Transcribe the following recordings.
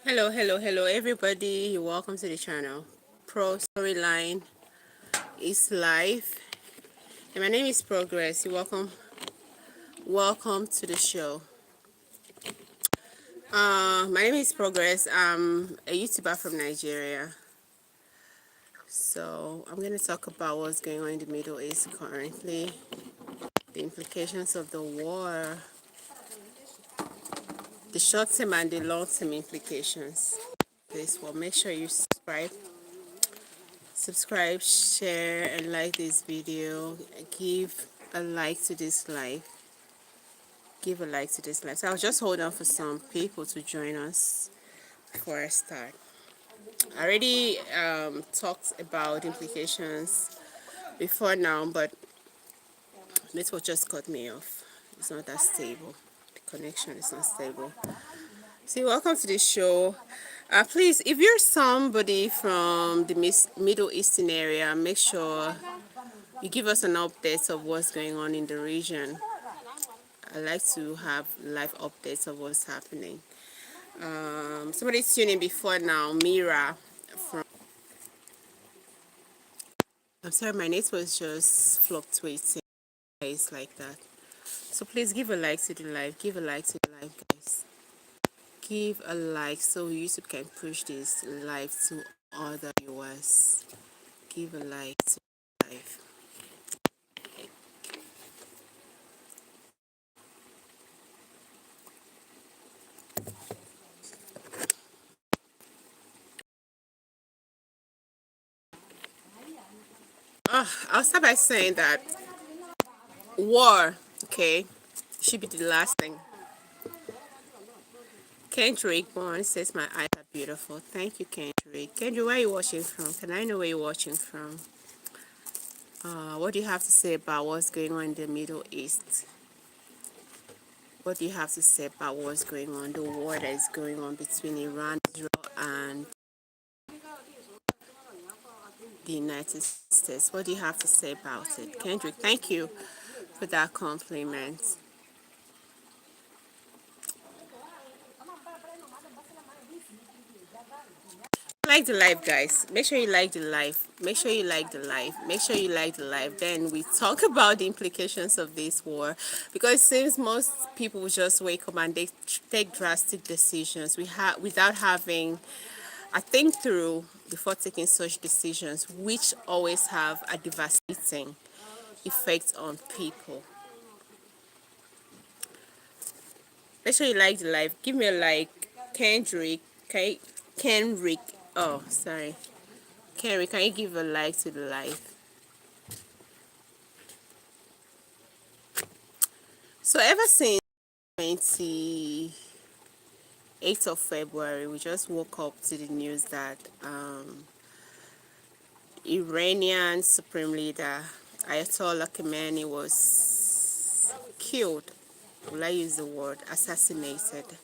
Hello, everybody. Welcome to the channel. Pro Storyline is live, and my name is Progress. Welcome to the show. My name is Progress. I'm a YouTuber from Nigeria. So I'm going to talk about what's going on in the Middle East currently, the implications of the war, the short-term and the long-term implications. This will make sure you subscribe, share, and like this video. Give a like to this live. Give a like to this live. So I'll just hold on for some people to join us before I start. I already talked about implications before now, but network just cut me off. It's not that stable. The connection is not stable. So welcome to the show. Please, if you're somebody from the Middle Eastern area, make sure you give us an update of what's going on in the region. I like to have live updates of what's happening. Somebody tuning before now, Mira from. I'm sorry, my network was just fluctuating. It's like that. So please give a like to the live. Give a like to the live, guys. Give a like so YouTube can push this live to other viewers. Give a like to the live. I'll start by saying that war, okay, should be the last thing. Kendrick Bond says my eyes are beautiful. Thank you, Kendrick. Kendrick, where are you watching from? Can I know where you're watching from? What do you have to say about what's going on in the Middle East? What do you have to say about what's going on, the war that is going on between Iran, Israel, and the United States? What do you have to say about it? Kendrick, thank you for that compliment. Like the live, guys. Make sure you like the live. Make sure you like the live. Make sure you like the live. Then we talk about the implications of this war, because it seems most people just wake up and they take drastic decisions without having a think through before taking such decisions, which always have a devastating effect on people. Make sure you like the live. Give me a like. Kendrick. Kenrick. Oh, sorry. Kenrick, can you give a like to the live? So ever since 28th of February, we just woke up to the news that Iranian Supreme Leader Ayatollah Khamenei was killed, will I use the word, assassinated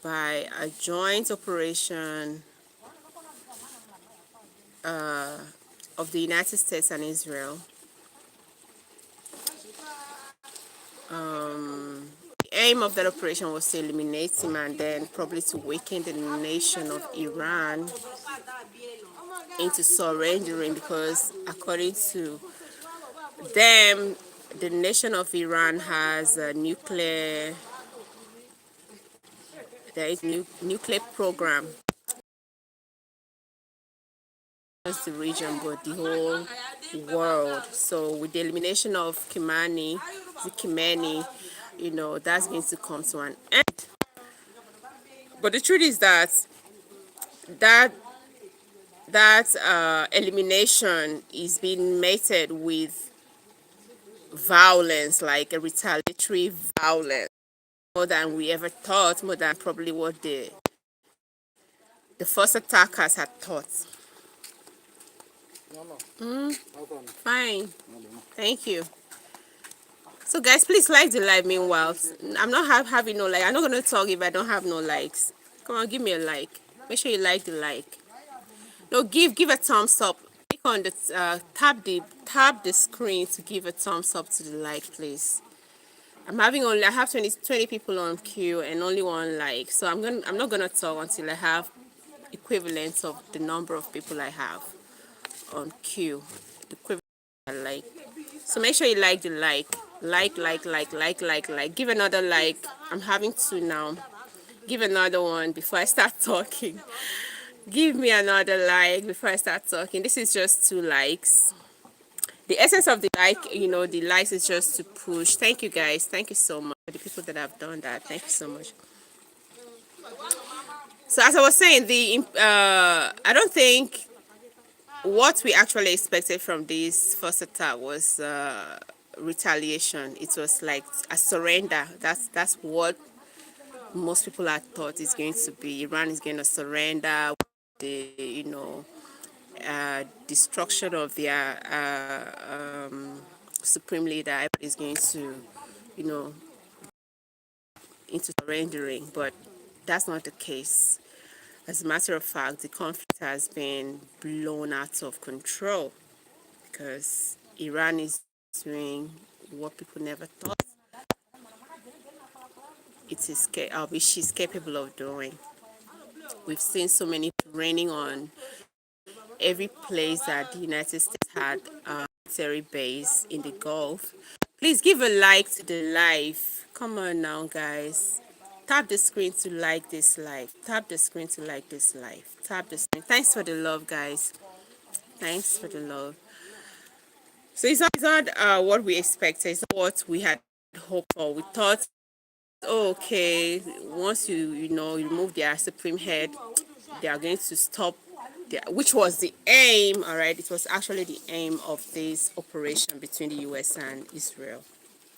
by a joint operation of the United States and Israel. The aim of that operation was to eliminate him and then probably to weaken the nation of Iran into surrendering, because according to them, the nation of Iran has a nuclear, there is nuclear program, not just the region but the whole world. So with the elimination of Khamenei, that's going to come to an end. But the truth is that that elimination is being mated with violence, like a retaliatory violence, more than we ever thought, more than probably what the first attackers had thought. Fine, thank you. So guys, please like the live. Meanwhile, I'm not having no like. I'm not gonna talk if I don't have no likes. Come on, give me a like. Make sure you like the like. No, give a thumbs up. Click on the tap the screen to give a thumbs up to the like, please. I have 20 people on queue and only one like. So I'm not gonna talk until I have equivalent of the number of people I have on queue. The equivalent like. So make sure you like the like. Like. Give another like. I'm having two now. Give another one before I start talking. Give me another like before I start talking. This is just 2 likes. The essence of the the likes is just to push. Thank you guys. Thank you so much for the people that have done that. Thank you so much. So as I was saying, I don't think what we actually expected from this first attack was retaliation. It was like a surrender. That's what most people had thought is going to be. Iran is going to surrender. The destruction of their supreme leader is going to, you know, into surrendering. But that's not the case. As a matter of fact, the conflict has been blown out of control because Iran is doing what people never thought she's capable of doing. We've seen so many raining on every place that the United States had a military base in the Gulf. Please give a like to the live. Come on now, guys. Tap the screen to like this live. Tap the screen to like this live. Tap the screen. Thanks for the love, guys. Thanks for the love. So it's not what we expected. It's not what we had hoped for. We thought, oh, okay, once you remove their supreme head, they are going to stop, which was the aim. All right, it was actually the aim of this operation between the U.S. and Israel,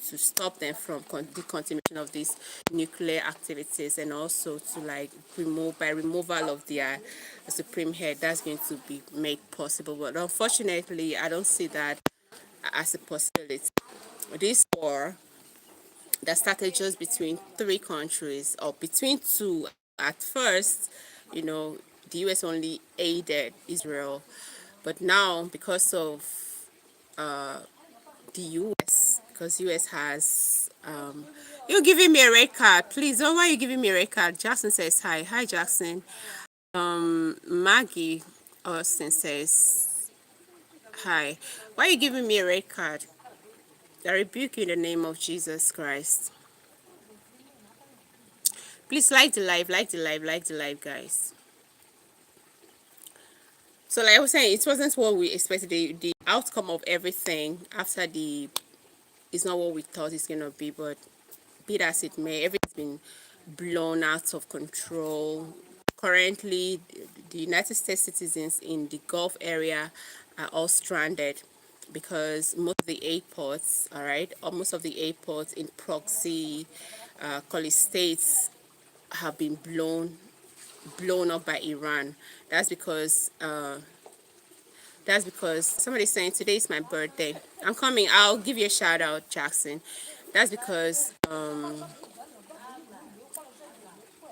to stop them from the continuation of these nuclear activities, and also to like removal of their supreme head. That's going to be made possible, but unfortunately I don't see that as a possibility. This war that started just between 3 countries, or between two at first, you know, the US only aided Israel, but now because of the US, because US has you're giving me a red card, please. Oh, why are you giving me a red card? Jackson says hi Jackson. Maggie Austin says hi. Why are you giving me a red card? I rebuke you in the name of Jesus Christ. Please like the live, guys. So like I was saying, it wasn't what we expected. The outcome of everything after is not what we thought it's gonna be, but be that as it may, everything's been blown out of control. Currently, the United States citizens in the Gulf area are all stranded because most of the airports, all right, or most of the airports in proxy, call it states, have been blown up by Iran. That's because somebody's saying today is my birthday. I'm coming. I'll give you a shout out, Jackson. That's because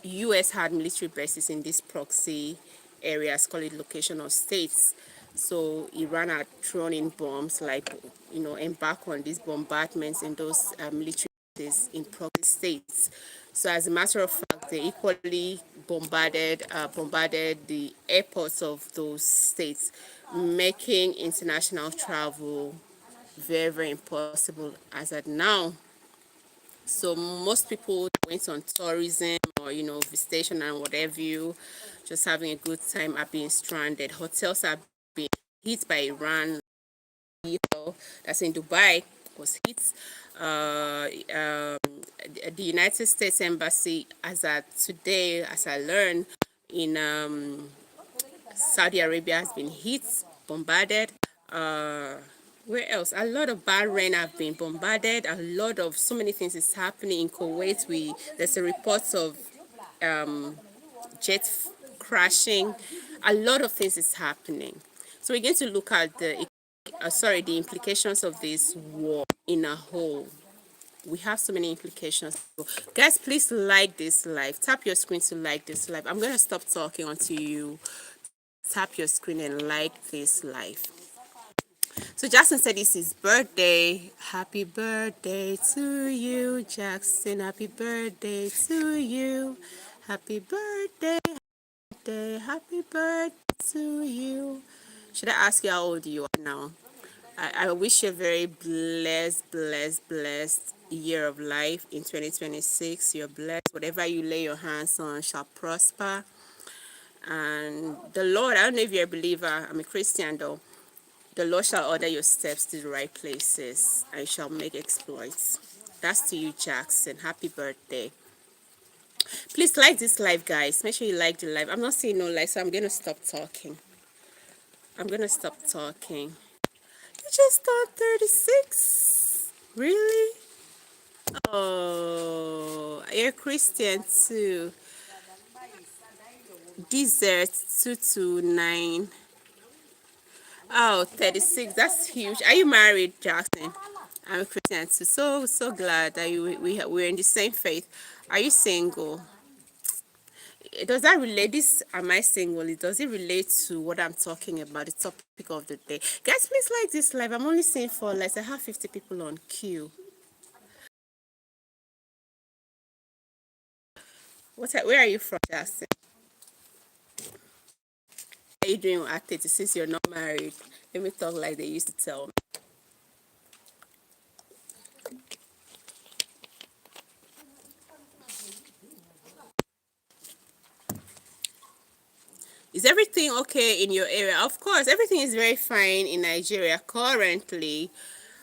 U.S. had military bases in these proxy areas, call it location of states. So Iran had thrown in bombs, like embark on these bombardments in those military bases in proxy states. So as a matter of fact, they equally bombarded the airports of those states, making international travel very, very impossible as at now. So most people went on tourism or visitation and whatever you, just having a good time, are being stranded. Hotels are being hit by Iran. That's in Dubai was hit. The United States Embassy, as at today, as I learned, in Saudi Arabia has been hit, bombarded. Uh, where else? A lot of Bahrain have been bombarded. A lot of so many things is happening in Kuwait. There's a report of jet crashing. A lot of things is happening. So we're going to look at the implications of this war in a whole. We have so many implications. Guys, please like this live. Tap your screen to like this live. I'm going to stop talking until you tap your screen and like this live. So Jackson said it's his birthday. Happy birthday to you, Jackson. Happy birthday to you. Happy birthday, happy birthday to you. Should I ask you how old you are now? I wish you a very blessed year of life in 2026. You're blessed. Whatever you lay your hands on shall prosper. And the Lord, I don't know if you're a believer, I'm a Christian though. The Lord shall order your steps to the right places and shall make exploits. That's to you, Jackson. Happy birthday. Please like this live, guys. Make sure you like the live. I'm not seeing no like, so I'm going to stop talking. You just turned 36? Really? Oh, you're a Christian too. Desert 229. Oh, 36. That's huge. Are you married, Jackson? I'm a Christian too. So glad that we're in the same faith. Are you single? Does that relate? This am I single? Does it relate to what I'm talking about? The topic of the day, guys. Please like this live. I'm only saying for like I have 50 people on queue. Where are you from, Jackson? What are you doing at 30 since you're not married? Let me talk like they used to tell me. Is everything okay in your area? Of course, everything is very fine in Nigeria currently.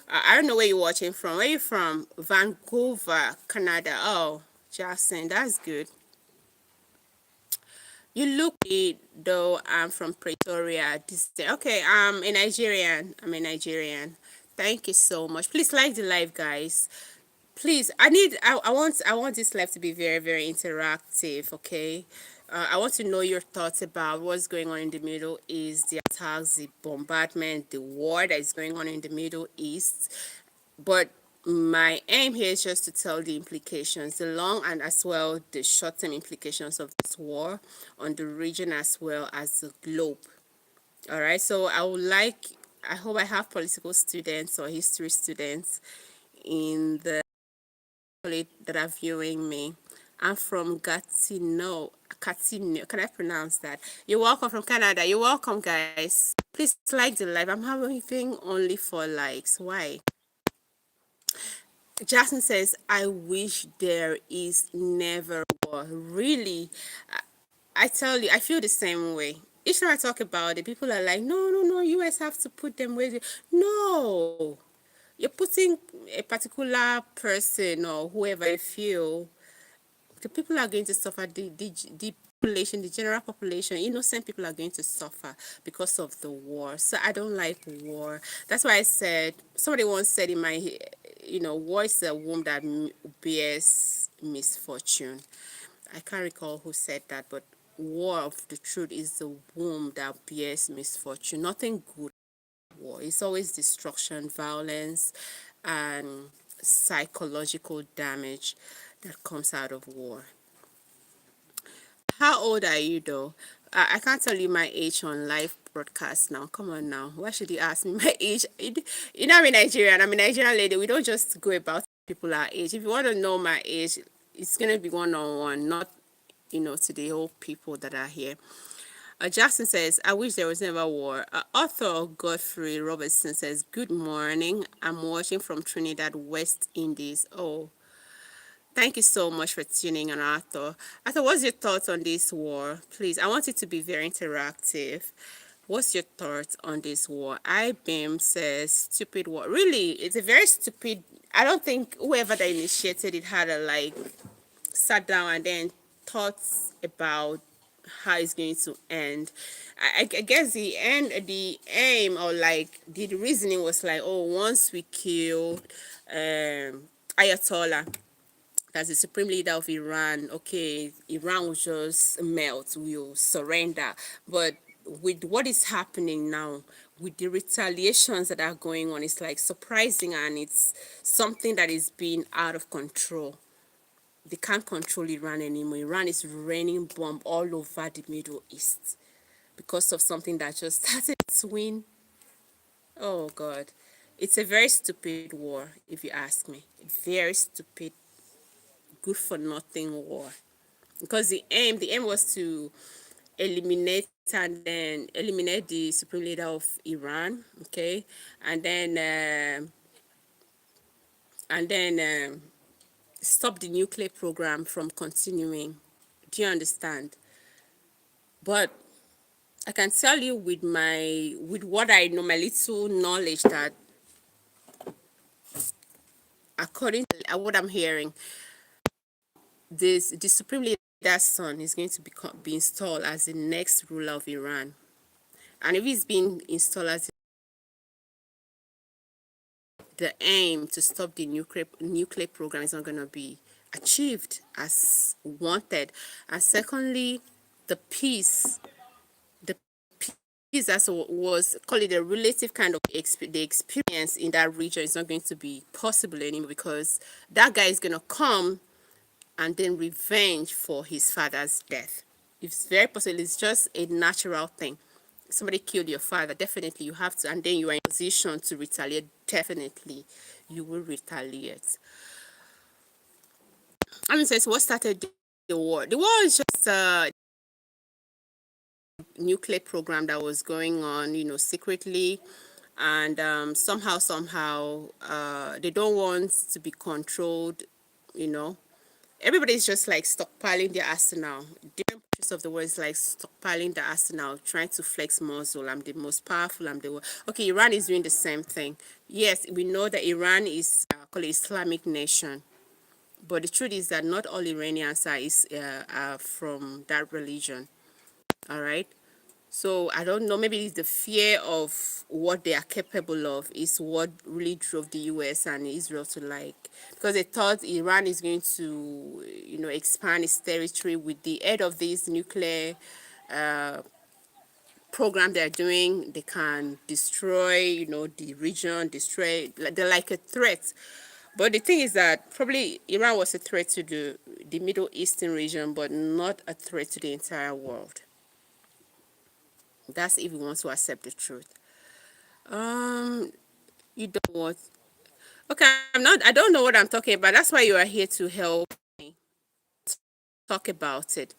I don't know where you're watching from. Where are you from? Vancouver, Canada. Oh, Jackson, that's good. You look it though. I'm from Pretoria. Okay, I'm a Nigerian. Thank you so much. Please like the live, guys. Please, I want this live to be very, very interactive. Okay, I want to know your thoughts about what's going on in the Middle East, the attacks, the bombardment, the war that is going on in the Middle East. But my aim here is just to tell the implications, the long and as well the short-term implications of this war on the region as well as the globe. All right, so I hope I have political students or history students in the that are viewing me. I'm from Gatineau. Gatineau. Can I pronounce that? You're welcome from Canada. You're welcome, guys. Please like the live. I'm having only 4 likes. Why? Jackson says, I wish there is never war. Really? I tell you, I feel the same way. Each time I talk about it, people are like, no, US have to put them with it. No. You're putting a particular person or whoever you feel, the people are going to suffer. The population, the general population, innocent people are going to suffer because of the war. So I don't like war. That's why I said, somebody once said in my, war is a womb that bears misfortune. I can't recall who said that, but war of the truth is the womb that bears misfortune. Nothing good. War. It's always destruction, violence, and psychological damage that comes out of war. How old are you though? I can't tell you my age on live broadcast now. Come on now. Why should you ask me my age? I'm a Nigerian. I'm a Nigerian lady. We don't just go about people our age. If you want to know my age, it's going to be one-on-one, not to the whole people that are here. Jackson says, I wish there was never war. Author Godfrey Robertson says, good morning. I'm watching from Trinidad, West Indies. Oh, thank you so much for tuning in, Arthur. Arthur, what's your thoughts on this war? Please, I want it to be very interactive. What's your thoughts on this war? IBIM says, stupid war. Really, it's a very stupid. I don't think whoever that initiated it had a sat down and then thoughts about how it's going to end. I guess the aim or the reasoning was like, oh, once we kill Ayatollah, that's the supreme leader of Iran, okay, Iran will just melt, will surrender. But with what is happening now, with the retaliations that are going on, it's like surprising, and it's something that is being out of control. They can't control Iran anymore. Iran is raining bomb all over the Middle East because of something that just started its win. Oh God. It's a very stupid war, if you ask me. Very stupid, good for nothing war. Because the aim was to eliminate the supreme leader of Iran, okay, and then stop the nuclear program from continuing. Do you understand? But I can tell you with what I know, my little knowledge, that according to what I'm hearing, the supreme leader's son is going to be installed as the next ruler of Iran. And if he's being installed as the aim to stop the nuclear program is not going to be achieved as wanted. And secondly, the peace the peace as was call it a relative kind of the experience in that region is not going to be possible anymore, because that guy is going to come and then revenge for his father's death. It's very possible. It's just a natural thing. Somebody killed your father, definitely you have to, and then you are in position to retaliate, definitely you will retaliate. I mean, says what started the war? The war is just a nuclear program that was going on, secretly, and somehow they don't want to be controlled. You know, everybody's just like stockpiling their arsenal. Different parts of the world is like stockpiling the arsenal, trying to flex muscle. I'm the most powerful. I'm the one. Okay, Iran is doing the same thing. Yes, we know that Iran is called Islamic nation, but the truth is that not all Iranians are from that religion. All right. So I don't know, maybe it's the fear of what they are capable of is what really drove the US and Israel to because they thought Iran is going to, expand its territory with the aid of this nuclear program they're doing. They can destroy, the region, they're like a threat. But the thing is that probably Iran was a threat to the Middle Eastern region, but not a threat to the entire world. That's if you want to accept the truth. Um, you don't want. Okay, I don't know what I'm talking about. That's why you are here to help me talk about it.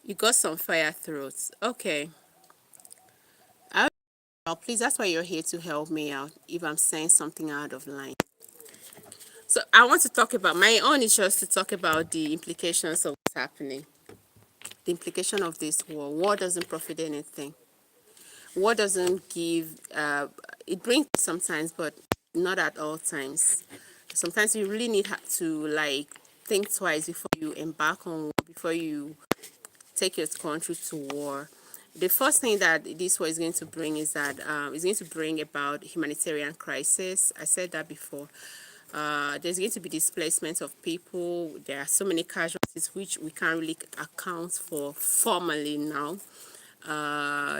You got some fire throats. Okay. Please, that's why you're here to help me out if I'm saying something out of line. So I want to talk about my own is just to talk about the implications of what's happening. The implication of this war. War doesn't profit anything. War doesn't give, it brings sometimes, but not at all times. Sometimes you really need to think twice before you embark on war, before you take your country to war. The first thing that this war is going to bring is that it's going to bring about humanitarian crisis. I said that before. There's going to be displacement of people. There are so many casualties which we can't really account for formally now.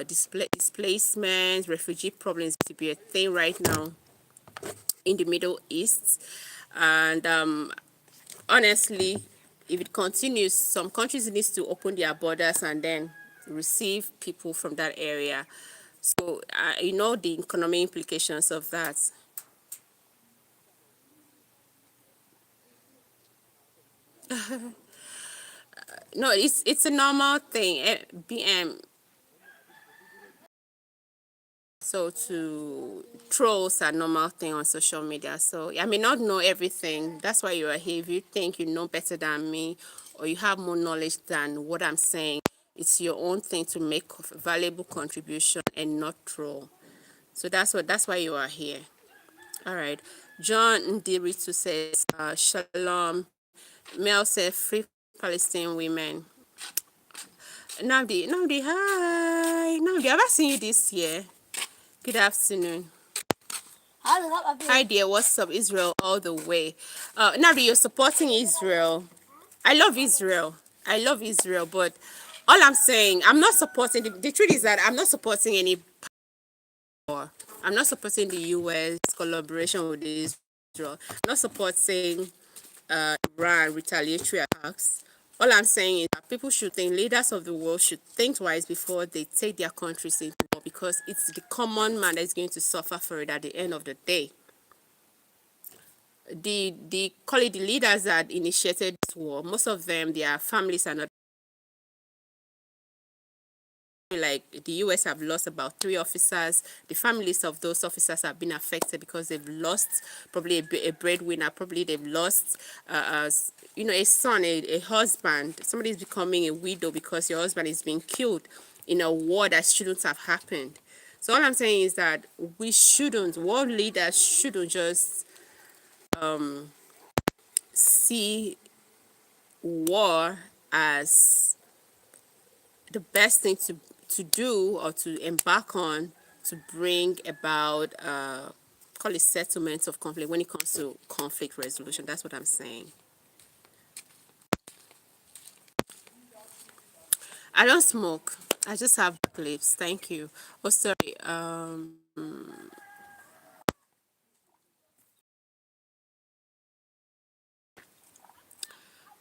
Displacement, refugee problems to be a thing right now in the Middle East. And honestly, if it continues, some countries need to open their borders and then receive people from that area. So, the economic implications of that. No, it's a normal thing. BM. So to trolls are normal thing on social media. So I may not know everything. That's why you are here. If you think you know better than me or you have more knowledge than what I'm saying, it's your own thing to make valuable contribution and not troll. So that's why you are here. All right. John Ndiritu says, Shalom. Mel said, free Palestinian women. Namdi, hi. Namdi, have I seen you this year? Good afternoon. Hi dear, what's up, Israel all the way. Now that you're supporting Israel, I love Israel. I love Israel, but all I'm saying, I'm not supporting, the truth is that I'm not supporting any power. I'm not supporting the US collaboration with Israel. I'm not supporting Iran retaliatory attacks. All I'm saying is that people should think, leaders of the world should think twice before they take their countries into war, because it's the common man that's going to suffer for it at the end of the day. The call it the leaders that initiated this war, most of them, their families are not, like the US have lost about 3 officers. The families of those officers have been affected because they've lost probably a breadwinner, probably they've lost a son, a husband. Somebody is becoming a widow because your husband is being killed in a war that shouldn't have happened. So all I'm saying is that world leaders shouldn't just see war as the best thing to do or to embark on to bring about call it settlements of conflict when it comes to conflict resolution. That's what I'm saying. I don't smoke. I just have black lips. Thank you. Oh, sorry.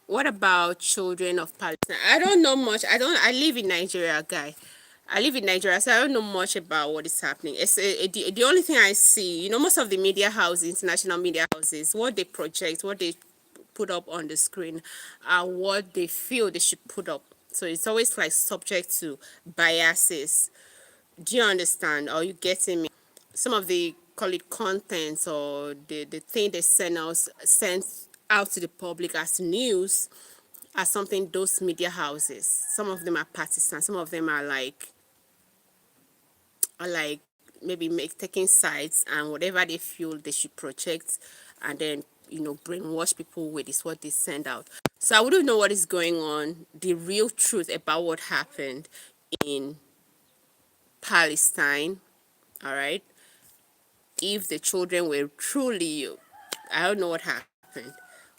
What about children of Palestine? I don't know much. I live in Nigeria, guy. I live in Nigeria, so I don't know much about what is happening. The only thing I see, most of the media houses, international media houses, what they project, what they put up on the screen are what they feel they should put up. So it's always like subject to biases. Do you understand? Are you getting me? Some of the call it contents or the thing they send out to the public as news are something those media houses. Some of them are partisan. Some of them are like maybe taking sides and whatever they feel they should project and then brainwash people with is what they send out. So I wouldn't know what is going on, the real truth about what happened in Palestine. All right, if the children were truly, I don't know what happened,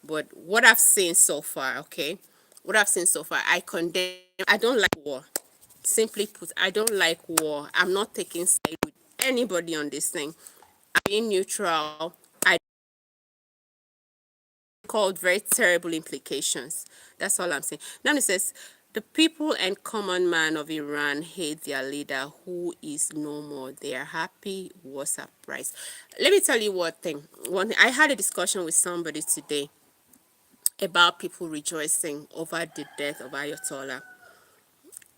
but what I've seen so far, okay, what I've seen so far, I condemn. I don't like war. Simply put, I don't like war. I'm not taking side with anybody on this thing. I'm being neutral. I called very terrible implications. That's all I'm saying. Now it says, the people and common man of Iran hate their leader who is no more. They are happy. WhatsApp price. Let me tell you one thing. I had a discussion with somebody today about people rejoicing over the death of Ayatollah.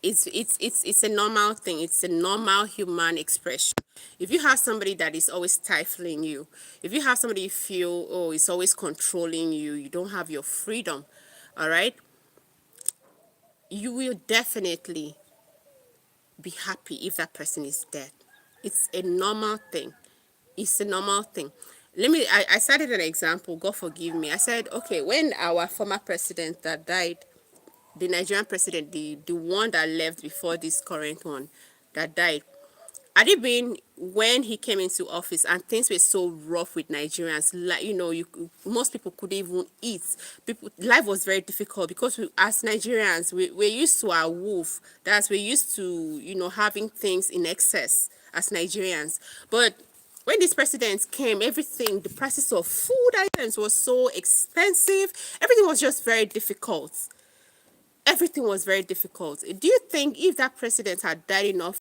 It's a normal thing. It's a normal human expression. If you have somebody that is always stifling you, if you have somebody you feel, oh, it's always controlling you, you don't have your freedom, all right, you will definitely be happy if that person is dead. It's a normal thing. It's a normal thing. I cited an example, God forgive me. I said, okay, when our former president that died, the Nigerian president, the one that left before this current one that died, had it been when he came into office and things were so rough with Nigerians, like most people couldn't even eat. Life was very difficult because as Nigerians, we're used to our wolf. We're used to having things in excess as Nigerians. But when this president came, everything, the prices of food items was so expensive. Everything was just very difficult. Everything was very difficult. Do you think if that president had died enough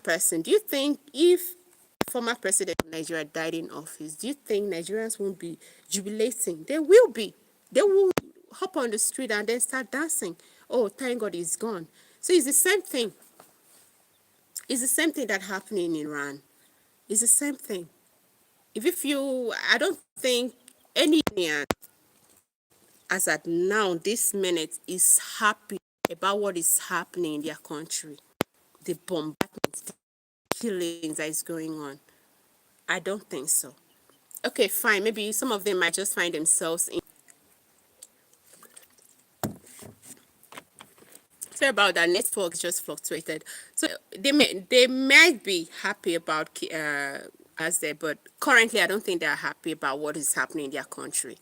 person, do you think if former president of Nigeria died in office, do you think Nigerians won't be jubilating? They will be. They will hop on the street and then start dancing. Oh, thank God he's gone. So it's the same thing. It's the same thing that happened in Iran. It's the same thing. If you, I don't think any Indian as at now, this minute, is happy about what is happening in their country. The bombardment, the killings that is going on. I don't think so. Okay, fine. Maybe some of them might just find themselves in. Sorry about that. Network just fluctuated. So they might be happy about as there, but currently I don't think they're happy about what is happening in their country,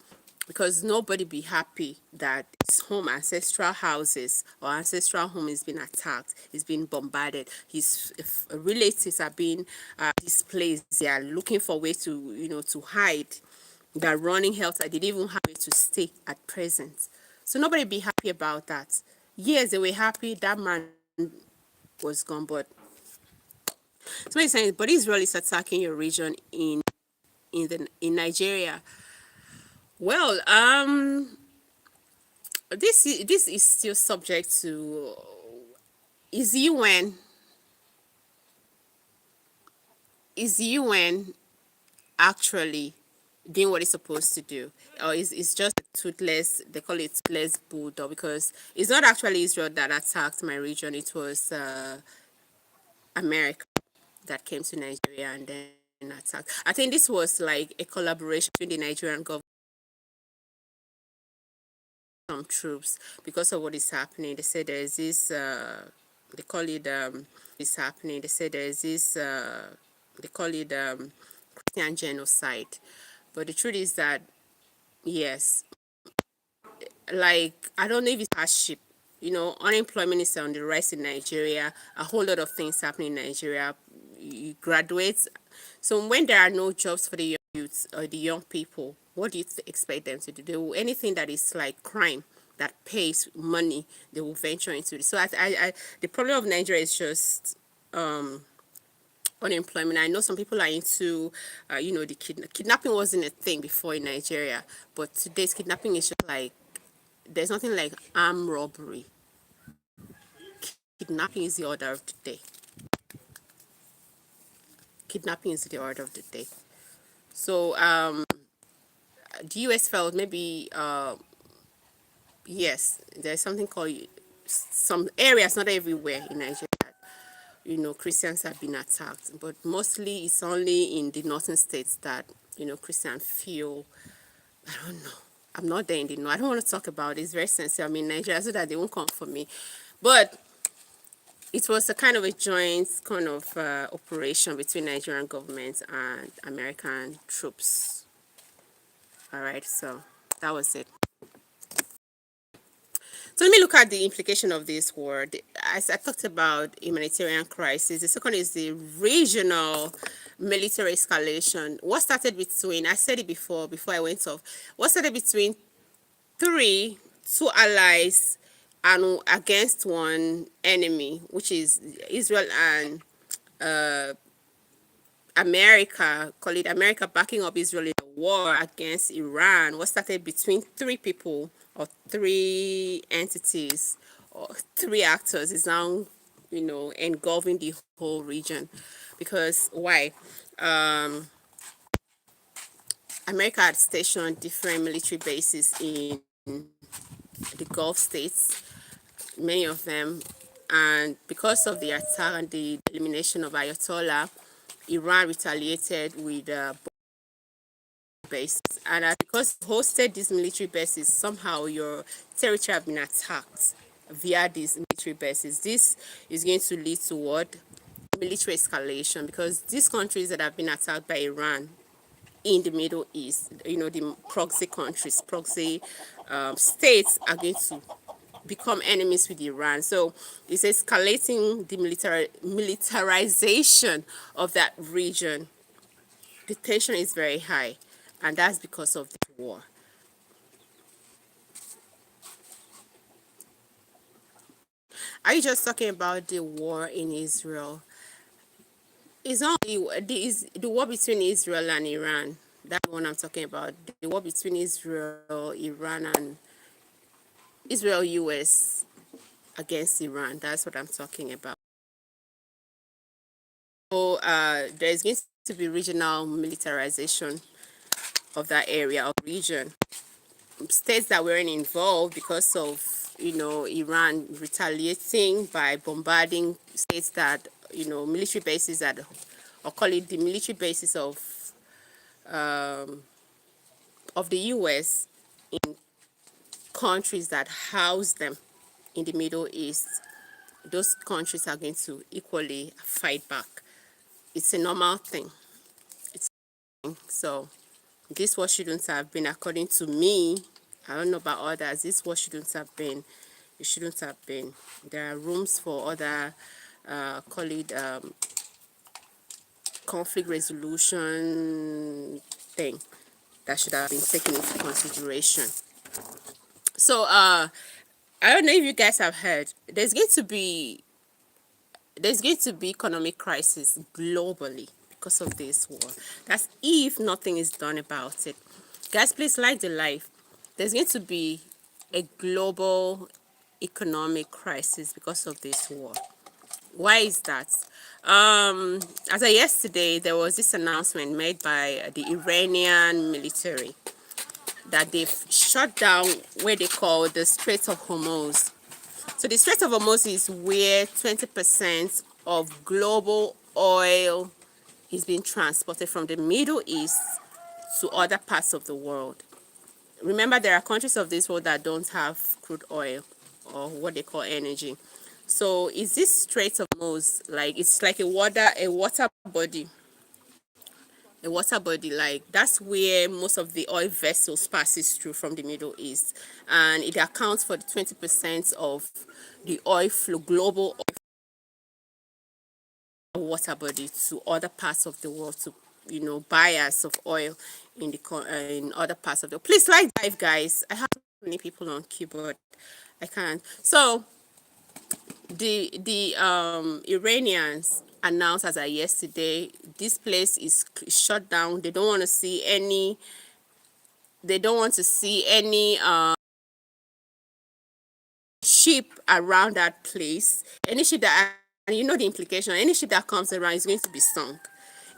because nobody be happy that his home, ancestral houses or ancestral home is being attacked, is being bombarded. His relatives are being displaced. They are looking for ways to to hide. They're running health. I didn't even have a way to stay at present. So nobody be happy about that. Yes, they were happy that man was gone, but so many saying, but Israel is attacking your region in Nigeria. Well, this is still subject to, is UN is UN actually doing what it's supposed to do, or is it's just a toothless, they call it toothless bulldog, because it's not actually Israel that attacked my region. It was America that came to Nigeria and then attacked. I think this was like a collaboration between the Nigerian government and some troops because of what is happening. They said there is this they call it is happening. They said there is this they call it Christian genocide. But the truth is that yes, like I don't know if it's hardship. Unemployment is on the rise in Nigeria. A whole lot of things happening in Nigeria. You graduate, so when there are no jobs for the young youths or the young people, what do you expect them to do? They will, anything that is like crime that pays money, they will venture into it. So the problem of Nigeria is just unemployment. I know some people are into, the kidnapping wasn't a thing before in Nigeria, but today's kidnapping is just like there's nothing like armed robbery. Kidnapping is the order of the day. Kidnapping is the order of the day. So the US felt maybe yes, there's something called some areas, not everywhere in Nigeria. Christians have been attacked, but mostly it's only in the northern states that Christians feel. I don't know. I'm not there in the north. I don't want to talk about it. It's very sensitive. I'm in Nigeria, so that they won't come for me. But it was a kind of a joint kind of operation between Nigerian government and American troops. All right, so that was it. So let me look at the implication of this war. As I talked about humanitarian crisis, the second is the regional military escalation. What started between, I said it before I went off, what started between two allies and against one enemy, which is Israel and America, call it America backing up Israel in a war against Iran, what started between three people or three entities or three actors is now, engulfing the whole region. Because why? America had stationed different military bases in the Gulf states, many of them, and because of the attack and the elimination of Ayatollah, Iran retaliated with bases, and because you hosted these military bases, somehow your territory have been attacked via these military bases. This is going to lead to what? Military escalation, because these countries that have been attacked by Iran in the Middle East, the proxy countries, proxy states are going to become enemies with Iran. So it's escalating the militarization of that region. The tension is very high, and that's because of the war. Are you just talking about the war in Israel? It's not the war between Israel and Iran, That's the one I'm talking about. The war between Israel, Iran, and Israel, US against Iran. That's what I'm talking about. So there's going to be regional militarization of that area of region. States that weren't involved because of Iran retaliating by bombarding states that military bases that, or call it the military bases of the US in countries that house them in the Middle East. Those countries are going to equally fight back. It's a normal thing. So this what shouldn't have been, according to me. I don't know about others. This what shouldn't have been. It shouldn't have been. There are rooms for other, call it conflict resolution thing that should have been taken into consideration. So I don't know if you guys have heard. There's going to be economic crisis globally because of this war. That's if nothing is done about it. Guys, please like the life. There's going to be a global economic crisis because of this war. Why is that? As of yesterday, there was this announcement made by the Iranian military that they've shut down what they call the Strait of Hormuz. So the Strait of Hormuz is where 20% of global oil is being transported from the Middle East to other parts of the world. Remember, there are countries of this world that don't have crude oil or what they call energy. So is this Strait of Hormuz like it's like a water body, like that's where most of the oil vessels passes through from the Middle East, and it accounts for the 20% of the oil flow, global water body to other parts of the world, to buyers of oil in in other parts of the. Please like dive, guys. I have many people on keyboard. I can't. So the Iranians announced as of yesterday, this place is shut down. They don't want to see any. They don't want to see any ship around that place. Any ship that, and you know the implication, any ship that comes around is going to be sunk.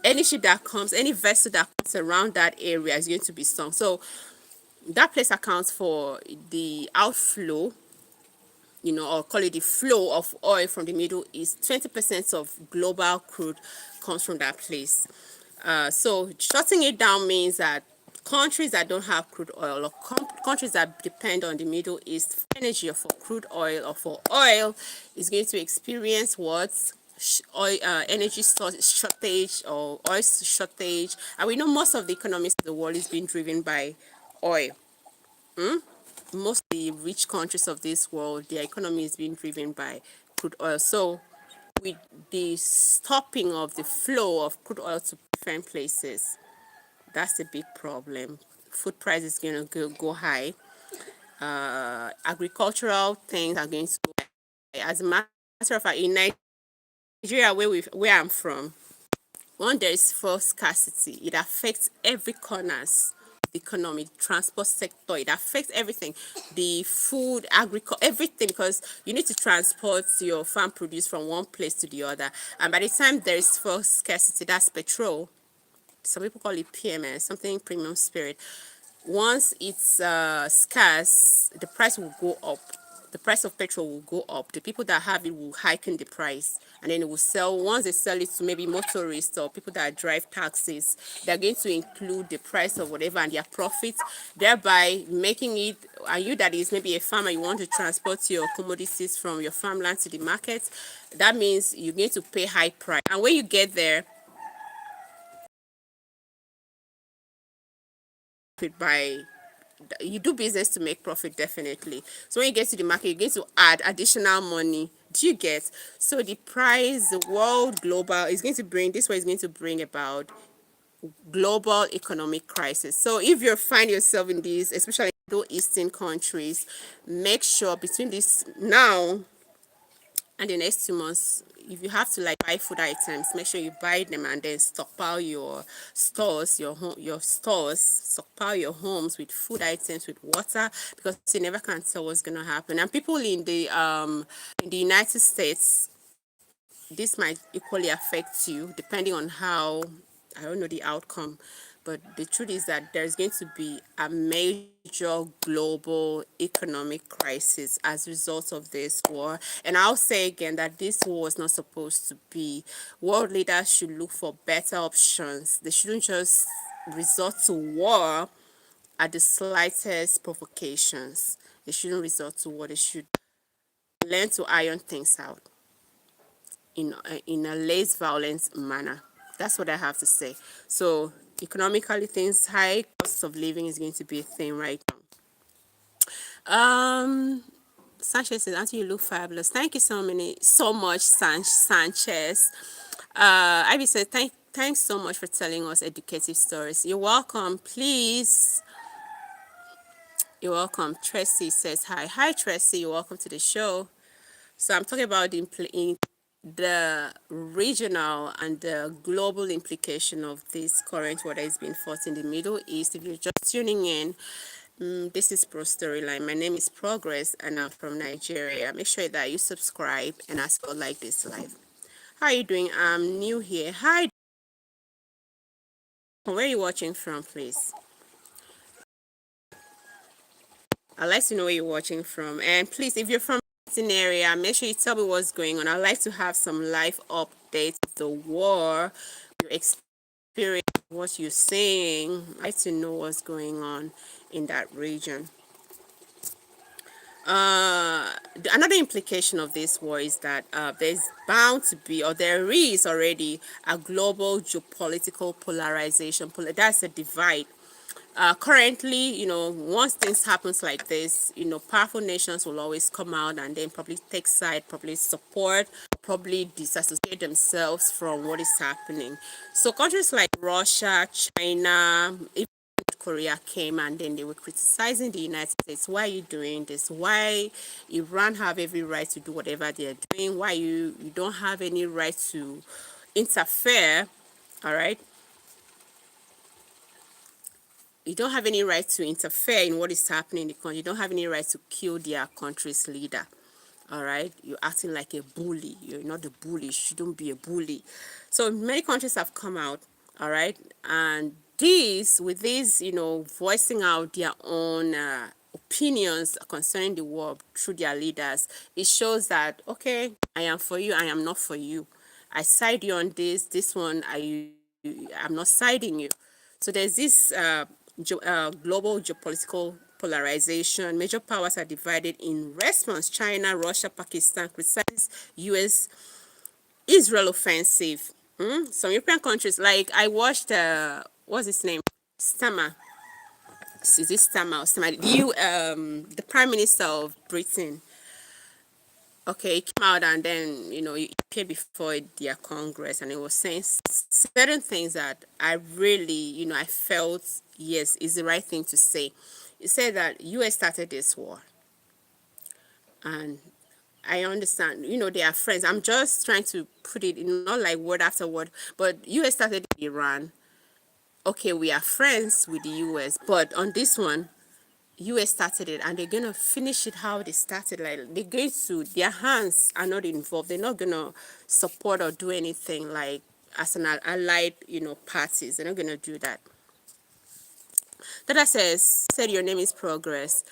Any vessel that comes around that area is going to be sunk. So that place accounts for the outflow, or call it the flow of oil from the Middle East. 20% of global crude comes from that place. So shutting it down means that countries that don't have crude oil, or countries that depend on the Middle East for energy or for crude oil or for oil, is going to experience what? Oil, energy shortage or oil shortage. And we know most of the economies of the world is being driven by oil. Most of the rich countries of this world, their economy is being driven by crude oil. So with the stopping of the flow of crude oil to different places, that's a big problem. Food price is going to go high. Agricultural things are going to go high. As a matter of fact, in Nigeria, where I'm from, when there is fuel scarcity, it affects every corners of the economy, transport sector. It affects everything, the food, agriculture, everything, because you need to transport your farm produce from one place to the other. And by the time there is fuel scarcity, that's petrol. Some people call it PMS, something premium spirit. Once it's scarce, the price will go up. The price of petrol will go up. The people that have it will hiken the price, and then it will sell. Once they sell it to maybe motorists or people that drive taxis, they're going to include the price of whatever and their profits, thereby making it. And you that is maybe a farmer, you want to transport your commodities from your farmland to the market, that means you're going to pay high price. And when you get there, by you do business to make profit, definitely. So when you get to the market, you're going to add additional money. Do you get? So the price, the world global is going to bring this way is going to bring about global economic crisis. So if you find yourself in these, especially Middle Eastern countries, make sure between this now And the next 2 months, if you have to like buy food items, make sure you buy them and then stockpile your stores, your home, your stores, stockpile your homes with food items, with water, because you never can tell what's gonna happen. And people in the United States, this might equally affect you depending on how, I don't know the outcome, but the truth is that there's going to be a major global economic crisis as a result of this war. And I'll say again that this war is not supposed to be. World leaders should look for better options. They shouldn't just resort to war at the slightest provocations. They shouldn't resort to war. They should learn to iron things out in a less violent manner. That's what I have to say. So economically, things, high cost of living is going to be a thing right now. Sanchez says, Auntie, you look fabulous. Thank you so much, Sanchez. Ivy said, thanks so much for telling us educative stories. You're welcome. Please, you're welcome. Tracy says, hi, Tracy. You're welcome to the show. So I'm talking about the regional and the global implication of this current war that is being fought in the Middle East. If you're just tuning in, this is Pro Storyline. My name is Progress and I'm from Nigeria. Make sure that you subscribe and as well like this live. How are you doing? I'm new here. Hi, where are you watching from, please? I'd like to know where you're watching from. And please, if you're from an area, make sure you tell me what's going on. I'd like to have some live updates of the war, your experience, what you're seeing. I'd like to know what's going on in that region. Another implication of this war is that there's bound to be, or there is already, a global geopolitical polarization. That's a divide. Currently, once things happens like this, powerful nations will always come out and then probably take side, probably support, probably disassociate themselves from what is happening. So countries like Russia, China, even Korea came and then they were criticizing the United States. Why are you doing this? Why Iran have every right to do whatever they're doing? Why you don't have any right to interfere? All right. You don't have any right to interfere in what is happening in the country. You don't have any right to kill their country's leader. All right, you're acting like a bully. You're not a bully. You shouldn't be a bully. So many countries have come out. All right, and with these, voicing out their own opinions concerning the war through their leaders, it shows that, okay, I am for you, I am not for you. I side you on this one, I'm not siding you. So there's this global geopolitical polarization. Major powers are divided in response. China, Russia, Pakistan criticize U.S. Israel offensive. Some European countries, like I watched, what's his name? Starmer. Is this Starmer or Starmer? The Prime Minister of Britain. Okay, he came out and then, he appeared before their Congress and he was saying certain things that I really, I felt, yes, is the right thing to say. He said that U.S. started this war. And I understand, they are friends. I'm just trying to put it in, not like word after word, but U.S. started Iran. Okay, we are friends with the U.S., but on this one, US started it and they're gonna finish it how they started. Like they're going to, their hands are not involved. They're not gonna support or do anything like as an allied, parties. They're not gonna do that. Dada said your name is Progress.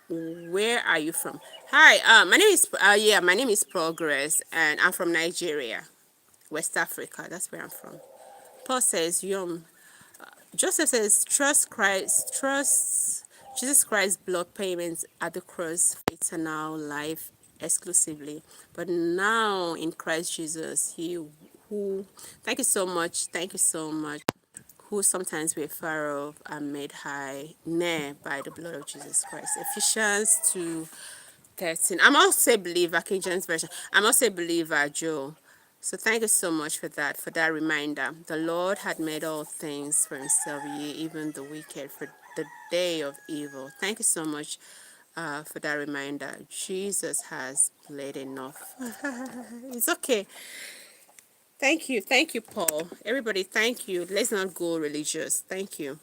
Where are you from? Hi, my name is Progress and I'm from Nigeria, West Africa. That's where I'm from. Paul says Yum. Joseph says, trust Jesus Christ's blood payments at the cross for eternal life exclusively. But now in Christ Jesus, thank you so much, who sometimes we're far off are made high, near by the blood of Jesus Christ. Ephesians 2:13. I'm also a believer, King James Version. I'm also a believer, Joe. So thank you so much for that reminder. The Lord had made all things for himself, yea, even the wicked, for the day of evil. Thank you so much, for that reminder. Jesus has bled enough. It's okay. Thank you, Paul. Everybody, thank you. Let's not go religious. Thank you.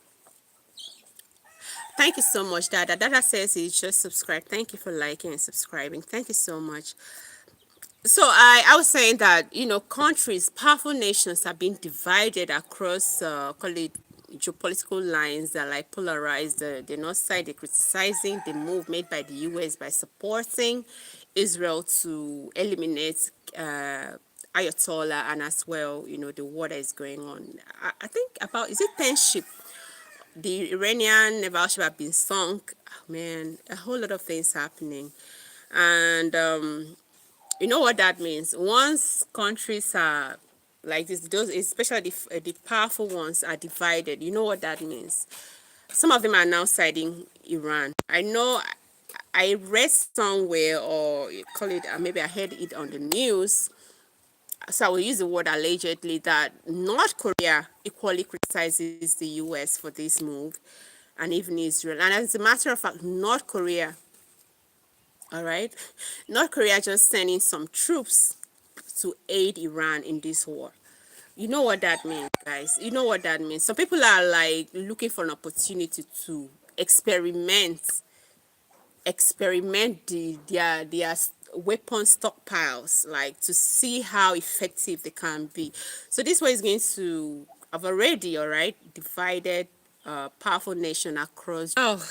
Thank you so much, Dada. Dada says he just subscribed. Thank you for liking and subscribing. Thank you so much. So I was saying that, countries, powerful nations have been divided across, call it geopolitical lines that like polarized. The North side, they're criticizing the move made by the US by supporting Israel to eliminate Ayatollah, and as well, the war that is going on. I think about, is it 10 ship? The Iranian naval ship have been sunk. Oh, man, a whole lot of things happening. And you know what that means? Once countries are like this, those especially the powerful ones are divided. You know what that means? Some of them are now siding Iran. I know I read somewhere, or you call it, maybe I heard it on the news. So I will use the word allegedly, that North Korea equally criticizes the US for this move, and even Israel. And as a matter of fact, North Korea, all right, North Korea just sending some troops to aid Iran in this war. You know what that means, guys. You know what that means. Some people are like looking for an opportunity to experiment their weapon stockpiles, like to see how effective they can be. So this way is going to have already, all right, divided powerful nation across. Oh,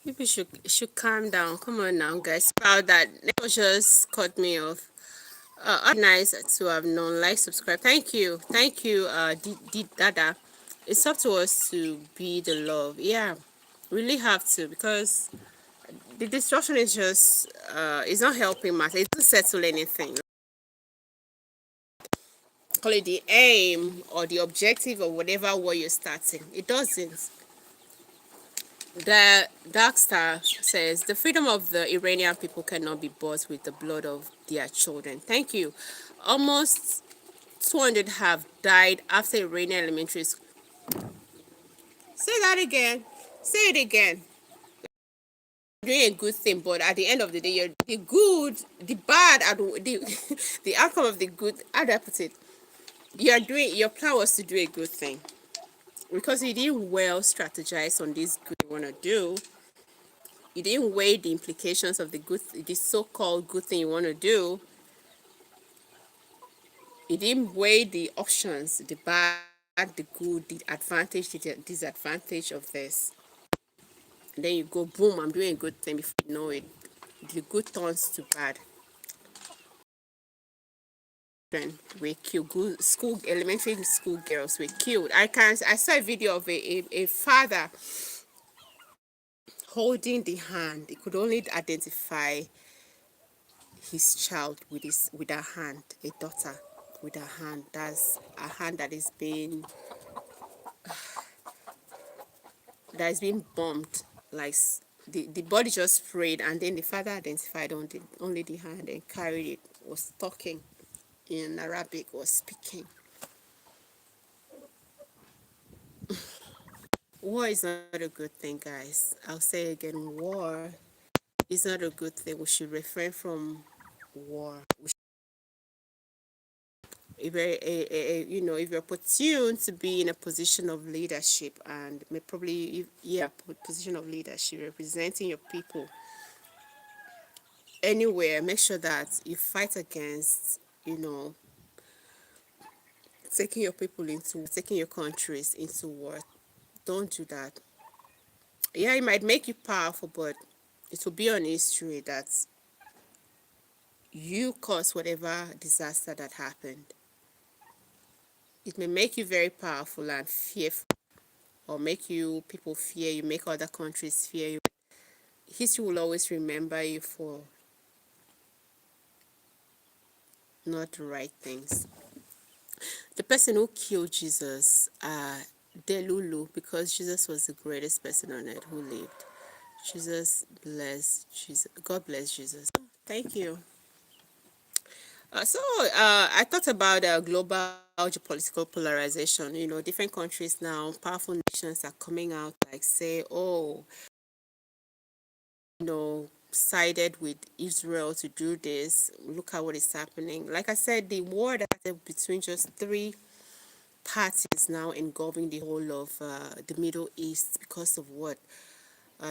people should calm down. Come on now, guys. About that, they just cut me off. Nice to have known. Like, subscribe. Thank you, Dada. It's up to us to be the love. Yeah, really have to, because the destruction is just it's not helping matter. It doesn't settle anything. Call it the aim or the objective or whatever war you're starting. It doesn't. The Dark Star says the freedom of the Iranian people cannot be bought with the blood of their children. Thank you. Almost 200 have died after Iranian elementary school. Say that again. Say it again. Doing a good thing, but at the end of the day, you're the good, the bad, and the the outcome of the good. How do I put it? Your plan was to do a good thing, because you didn't well strategize on this good you want to do. You didn't weigh the implications of the so-called good thing you want to do. You didn't weigh the options, the bad, the good, the advantage, the disadvantage of this. And then you go, boom, I'm doing a good thing. Before you know it, the good turns to bad. Were killed. Elementary school girls were killed. I saw a video of a father holding the hand. He could only identify his child with her hand, a daughter with her hand. That's a hand that is being bombed. Like the body just sprayed, and then the father identified only the hand and carried it. Was talking in Arabic. Was speaking. War is not a good thing, guys. I'll say again, war is not a good thing. We should refrain from war. If you're opportune to be in a position of leadership, and position of leadership, representing your people anywhere, make sure that you fight against, taking your countries into war. Don't do that. Yeah, it might make you powerful, but it will be on history that you caused whatever disaster that happened. It may make you very powerful and fearful, or make you people fear you, make other countries fear you. History will always remember you for not the right things. The person who killed Jesus, Delulu, because Jesus was the greatest person on earth who lived. Jesus bless Jesus. God bless Jesus. Thank you. I thought about global geopolitical polarization. Different countries now, powerful nations are coming out like say, oh, sided with Israel to do this. Look at what is happening. Like I said, the war that between just three parties now engulfing the whole of the Middle East because of what?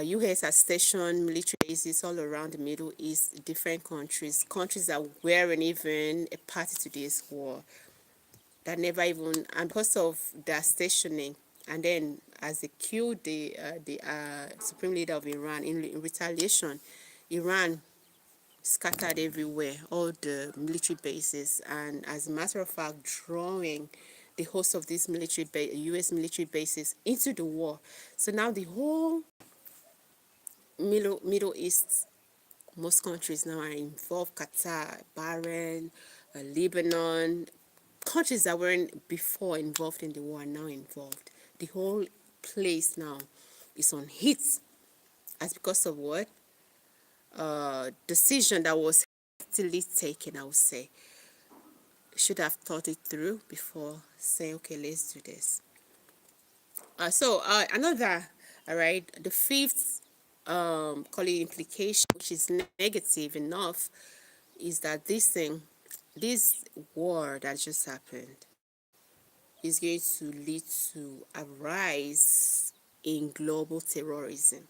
U.S. has stationed military bases all around the Middle East, different countries that weren't even a party to this war, that never even, and because of their stationing, and then as they killed the supreme leader of Iran in retaliation, Iran scattered everywhere, all the military bases, and as a matter of fact, drawing the host of these U.S. military bases into the war. So now the whole Middle East, most countries now are involved. Qatar, Bahrain, Lebanon, countries that weren't before involved in the war are now involved. The whole place now is on heat. As because of what? Decision that was hastily taken, I would say. Should have thought it through before saying, okay, let's do this. Another, all right, the fifth call it implication, which is negative enough, is that this war that just happened is going to lead to a rise in global terrorism.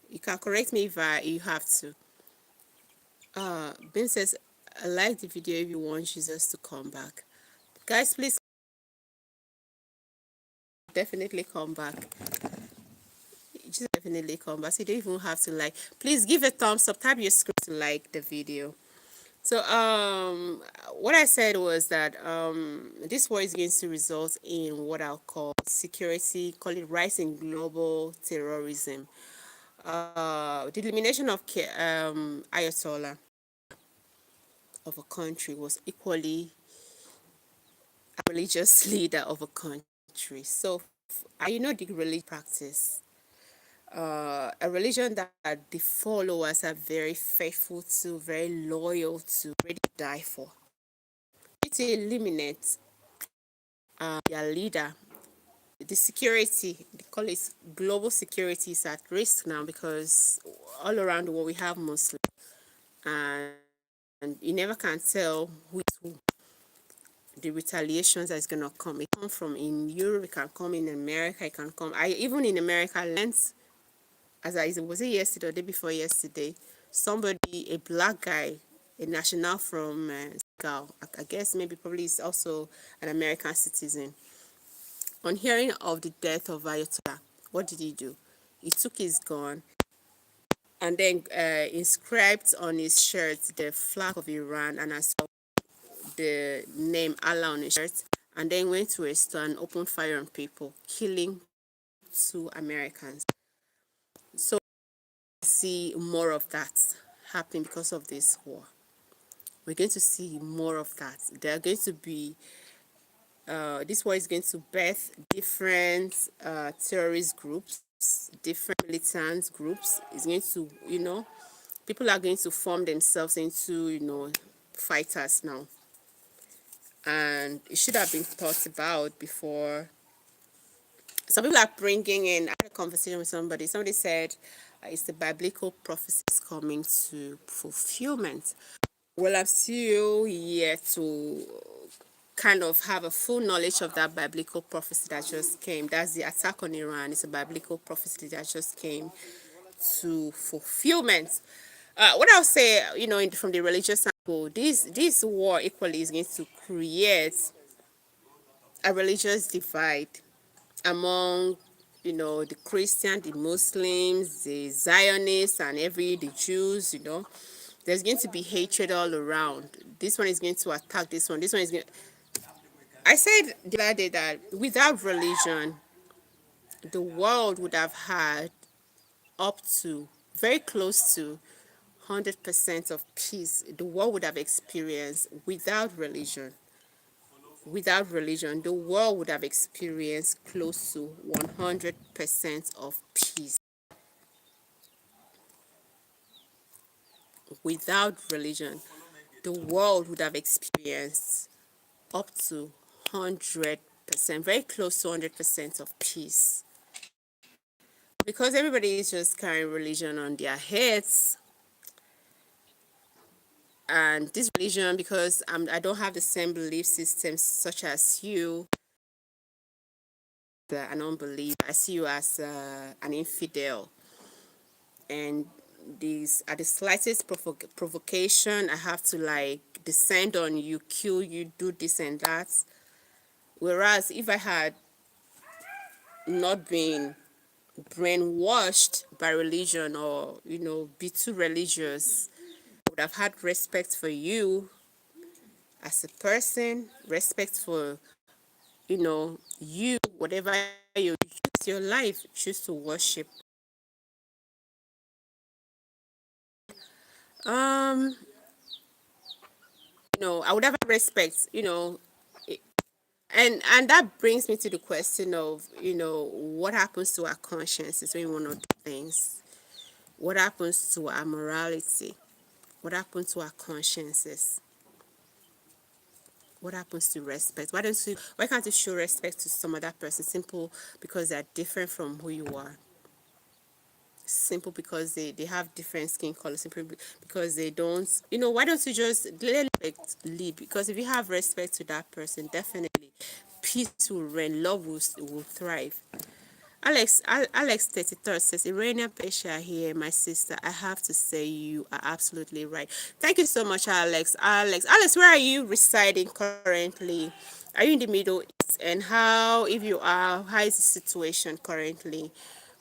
You can correct me if you have to. Ben says, I like the video if you want Jesus to come back. Guys, please definitely come back. Just definitely come back. So you don't even have to like. Please give a thumbs up. Tap your screen to like the video. So what I said was that this war is going to result in what I'll call security, call it rising global terrorism. The elimination of Ayatollah of a country was equally a religious leader of a country. So, the religious practice, a religion that the followers are very faithful to, very loyal to, ready to die for. To eliminate their leader, the security, they call it global security, is at risk now because all around the world we have Muslims, and you never can tell who is who. The retaliations that is gonna come. It come from in Europe, it can come in America, it can come. I even in America learned, was it yesterday or the day before yesterday, somebody, a black guy, a national from Senegal, I guess maybe probably is also an American citizen. On hearing of the death of Ayatollah, what did he do? He took his gun and then inscribed on his shirt the flag of Iran and as well the name Allah on his shirt, and then went to a store and opened fire on people, killing 2 Americans. So see more of that happening because of this war. We're going to see more of that. There are going to be this war is going to birth different terrorist groups, different militant groups. It's going to, people are going to form themselves into, fighters now. And it should have been thought about before. Some people are bringing in, I had a conversation with somebody said it's the biblical prophecies coming to fulfillment. Well, I'm still yet to kind of have a full knowledge of that biblical prophecy that just came. That's the attack on Iran. It's a biblical prophecy that just came to fulfillment. What I'll say, from the religious angle, this war equally is going to create a religious divide among the Christian, the Muslims, the Zionists, and the Jews. There's going to be hatred all around. This one is going to attack this one. This one is going. I said the other day that without religion, the world would have had up to very close to 100% of peace. The world would have experienced without religion, the world would have experienced close to 100% of peace. Without religion, the world would have experienced up to 100%, very close to 100% of peace. Because everybody is just carrying religion on their heads, and this religion, because I don't have the same belief systems such as you, an unbeliever. I see you as an infidel, and these at the slightest provocation, I have to like descend on you, kill you, do this and that. Whereas if I had not been brainwashed by religion, or be too religious, I would have had respect for you as a person, respect for you, whatever you choose your life, choose to worship. um I would have respect, and that brings me to the question of what happens to our consciences when we want to do things. What happens to our morality? What happens to our consciences? What happens to respect? Why can't you show respect to some other person simple because they're different from who you are? Simple because they have different skin colors, simply because they don't, why don't you just let respect lead? Because if you have respect to that person, definitely peace will reign, love will thrive. Alex 33 says, Irania Pesha here, my sister. I have to say you are absolutely right. Thank you so much, Alex. Alex, where are you residing currently? Are you in the Middle East? And if you are, how is the situation currently?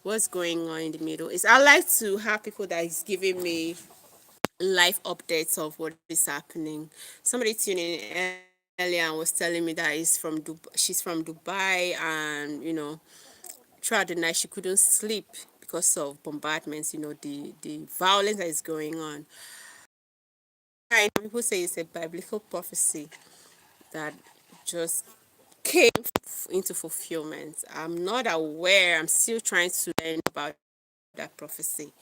What's going on in the Middle East? I like to have people that is giving me live updates of what is happening. Somebody tuned in earlier and was telling me that she's from Dubai, and throughout the night she couldn't sleep because of bombardments, the violence that is going on. And people say it's a biblical prophecy that just came into fulfillment. I'm not aware. I'm still trying to learn about that prophecy.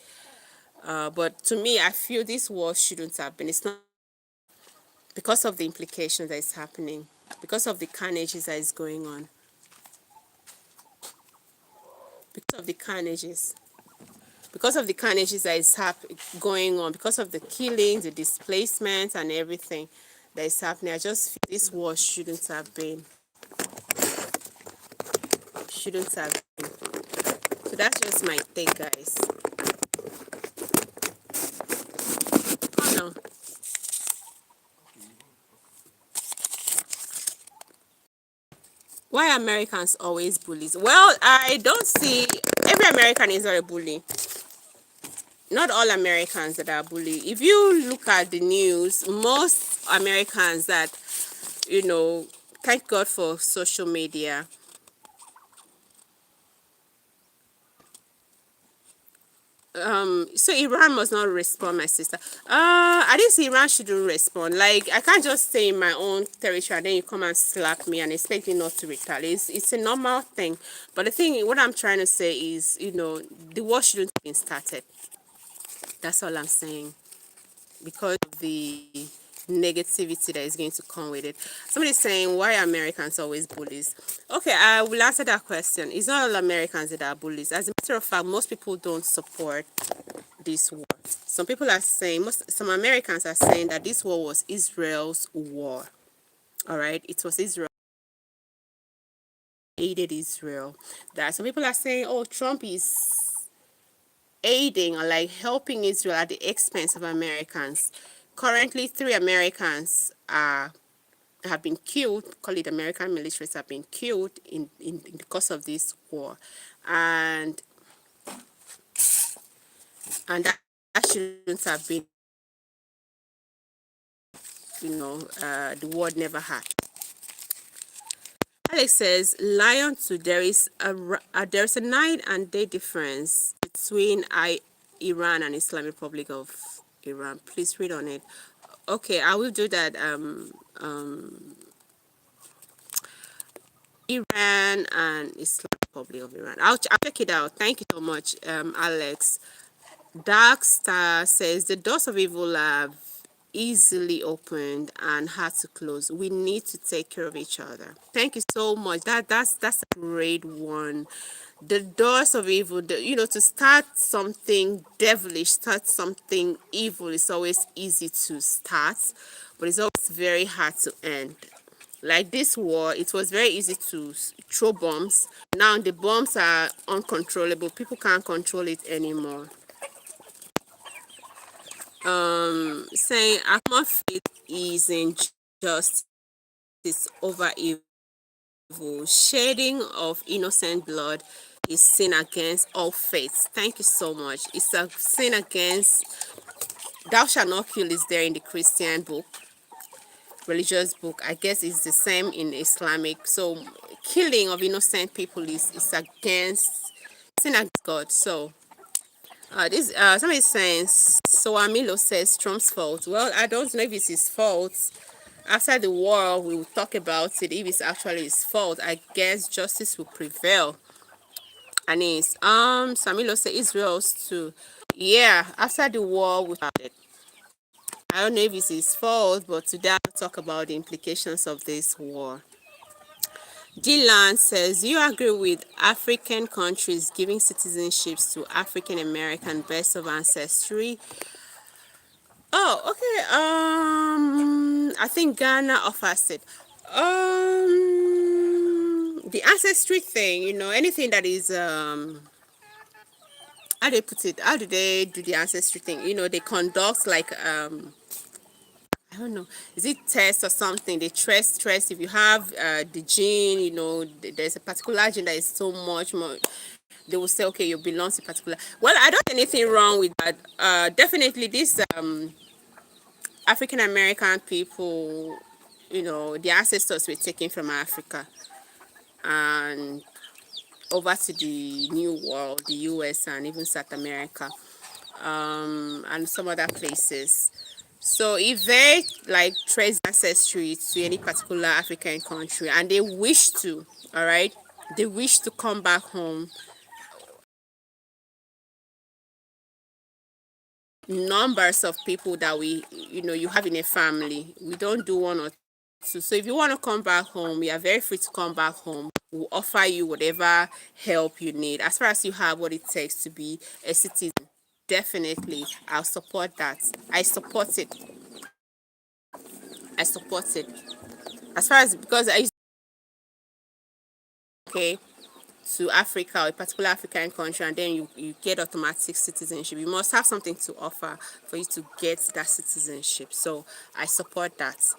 But to me, I feel this war shouldn't have been. It's not because of the implications that is happening, because of the carnages that is going on, because of the carnages. Because of the carnages that is going on, because of the killings, the displacement, and everything that is happening, I just feel this war shouldn't have been. So that's just my take, guys. Oh no. Why are Americans always bullies? Well, I don't see every American is not a bully. Not all Americans that are bullied. If you look at the news, most Americans that, you know, thank God for social media. So Iran must not respond, my sister. I didn't say Iran shouldn't respond. Like, I can't just stay in my own territory and then you come and slap me and expect me not to retaliate. It's a normal thing. But the thing, what I'm trying to say is, the war shouldn't have been started. That's all I'm saying. Because of the negativity that is going to come with it. Somebody's saying, why are Americans always bullies? Okay, I will answer that question. It's not all Americans that are bullies. As a matter of fact, most people don't support this war. Some Americans are saying that this war was Israel's war. All right, it was Israel aided Israel. That some people are saying, oh, Trump is aiding or like helping Israel at the expense of Americans. Currently, 3 Americans have been killed. Call it American militaries have been killed in the course of this war, and that shouldn't have been. The war never had. Alex says, Lion to there is a night and day difference between Iran and Islamic Republic of Iran. Please read on it. Okay, I will do that. Iran and Islamic Republic of Iran. I'll check it out. Thank you so much, Alex. Dark Star says the doors of evil are easily opened and hard to close. We need to take care of each other. Thank you so much. That's a great one. The doors of evil, to start something devilish, start something evil is always easy to start, but it's always very hard to end. Like this war, it was very easy to throw bombs. Now the bombs are uncontrollable. People can't control it anymore. Saying our faith is in justice over evil. Shedding of innocent blood is sin against all faiths. Thank you so much. It's a sin against, thou shalt not kill is there in the Christian book, religious book. I guess it's the same in Islamic. So killing of innocent people is against, sin against God. So this somebody saying, so Amilo says Trump's fault. Well, I don't know if it's his fault. After the war, we will talk about it. If it's actually his fault, I guess justice will prevail. And it's Samilo says Israel's too. Yeah, after the war, we started. I don't know if it's his fault, but today I'll talk about the implications of this war. Dylan says, do you agree with African countries giving citizenships to African American best of ancestry? Oh, okay. I think Ghana offers it. The ancestry thing, anything that is how do they put it? How do they do the ancestry thing? They conduct like I don't know, is it test or something? They stress if you have the gene, there's a particular gene that is so much more. They will say, okay, you belong to particular. Well, I don't see anything wrong with that. Definitely, this African American people, the ancestors were taken from Africa and over to the New World, the US, and even South America, and some other places. So if they like trace ancestry to any particular African country and they wish to, all right, they wish to come back home, numbers of people that you have in a family, we don't do one or two. So if you want to come back home, you are very free to come back home. We'll offer you whatever help you need as far as you have what it takes to be a citizen. Definitely, I'll support that. I support it. I support it. As far as, because I used okay to Africa or a particular African country and then you get automatic citizenship. You must have something to offer for you to get that citizenship. So I support that.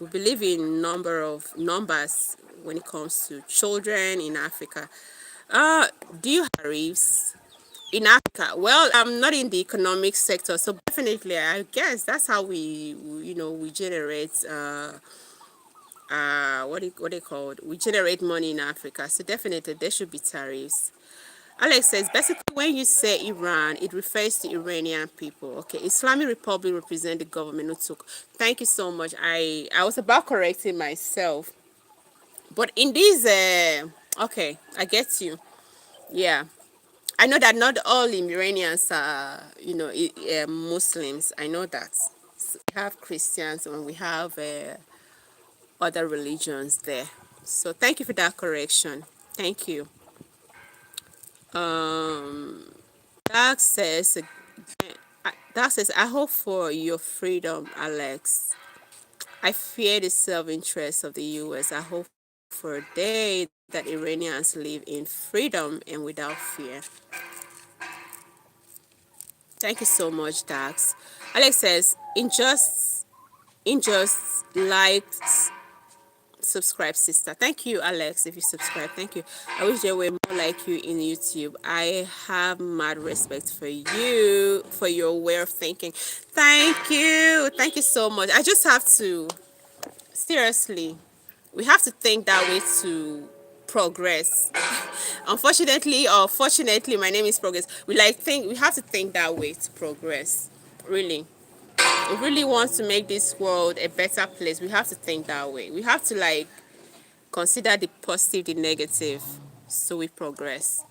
We believe in numbers when it comes to children in Africa. Do you have tariffs in Africa? Well, I'm not in the economic sector, so definitely I guess that's how we generate what they called, we generate money in Africa. So definitely there should be tariffs. Alex says, basically, when you say Iran, it refers to Iranian people. Okay, Islamic Republic represent the government who took. Thank you so much. I was about correcting myself, but in this, okay, I get you. Yeah, I know that not all Iranians are, Muslims. I know that. So we have Christians and we have other religions there. So thank you for that correction. Thank you. Um, Dark says, That says, I hope for your freedom, Alex. I fear the self-interest of the U.S. I hope for a day that Iranians live in freedom and without fear. Thank you so much, Dax. Alex says, injust likes, subscribe, sister. Thank you, Alex, if you subscribe. Thank you. I wish there were more like you in YouTube. I have mad respect for you, for your way of thinking. Thank you. Thank you so much. I just have to, seriously, we have to think that way to progress. Unfortunately or fortunately, my name is Progress. We have to think that way to progress. Really. We really want to make this world a better place. We have to think that way. We have to consider the positive, the negative, so we progress.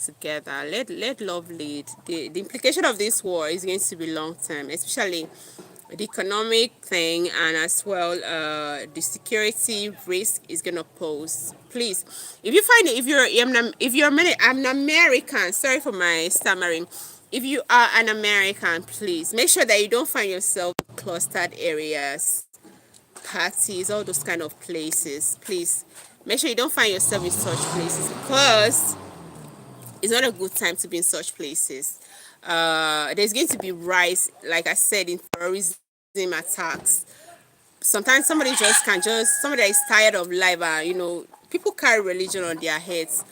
together. Let love lead. The implication of this war is going to be long term, especially the economic thing, and as well the security risk is going to pose. Please, if you find it, if you're an American, sorry for my stammering, if you are an American, please make sure that you don't find yourself in clustered areas, parties, all those kind of places. Please make sure you don't find yourself in such places, because it's not a good time to be in such places. There's going to be rise, like I said, in terrorism attacks. Sometimes somebody that is tired of life, people carry religion on their heads,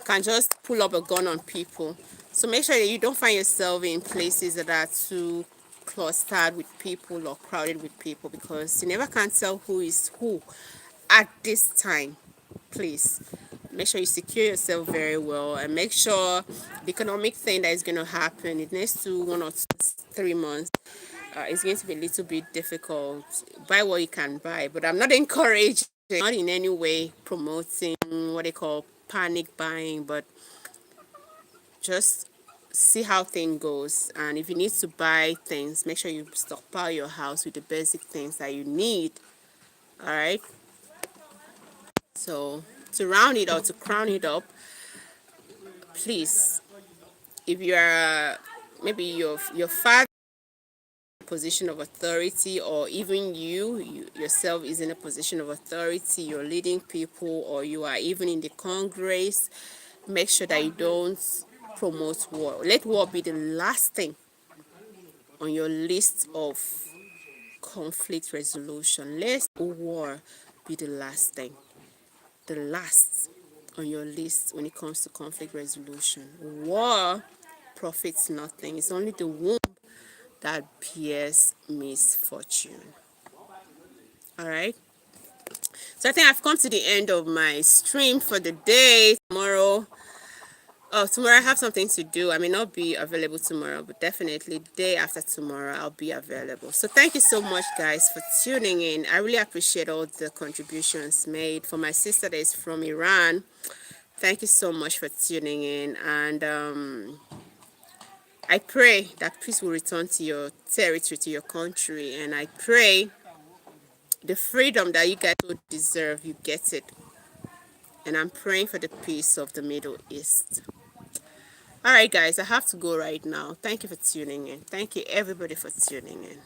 can just pull up a gun on people. So make sure that you don't find yourself in places that are too clustered with people or crowded with people, because you never can tell who is who at this time. Please make sure you secure yourself very well, and make sure the economic thing that is going to happen in the next 3 months is going to be a little bit difficult. Buy what you can buy, but I'm not encouraging, not in any way promoting what they call panic buying, but just see how thing goes. And if you need to buy things, make sure you stockpile your house with the basic things that you need. All right. So to round it or to crown it up, please, if you are maybe your father position of authority, or even you yourself is in a position of authority, you're leading people, or you are even in the Congress, make sure that you don't promote war. Let war be the last thing on your list of conflict resolution. Let war be the last thing, the last on your list when it comes to conflict resolution. War profits nothing. It's only the womb that bears misfortune. All right. So I think I've come to the end of my stream for the day. Tomorrow I have something to do. I may not be available tomorrow, but definitely the day after tomorrow I'll be available. So thank you so much, guys, for tuning in. I really appreciate all the contributions made. For my sister that is from Iran, thank you so much for tuning in. And I pray that peace will return to your territory, to your country. And I pray the freedom that you guys would deserve, you get it. And I'm praying for the peace of the Middle East. All right, guys, I have to go right now. Thank you for tuning in. Thank you, everybody, for tuning in.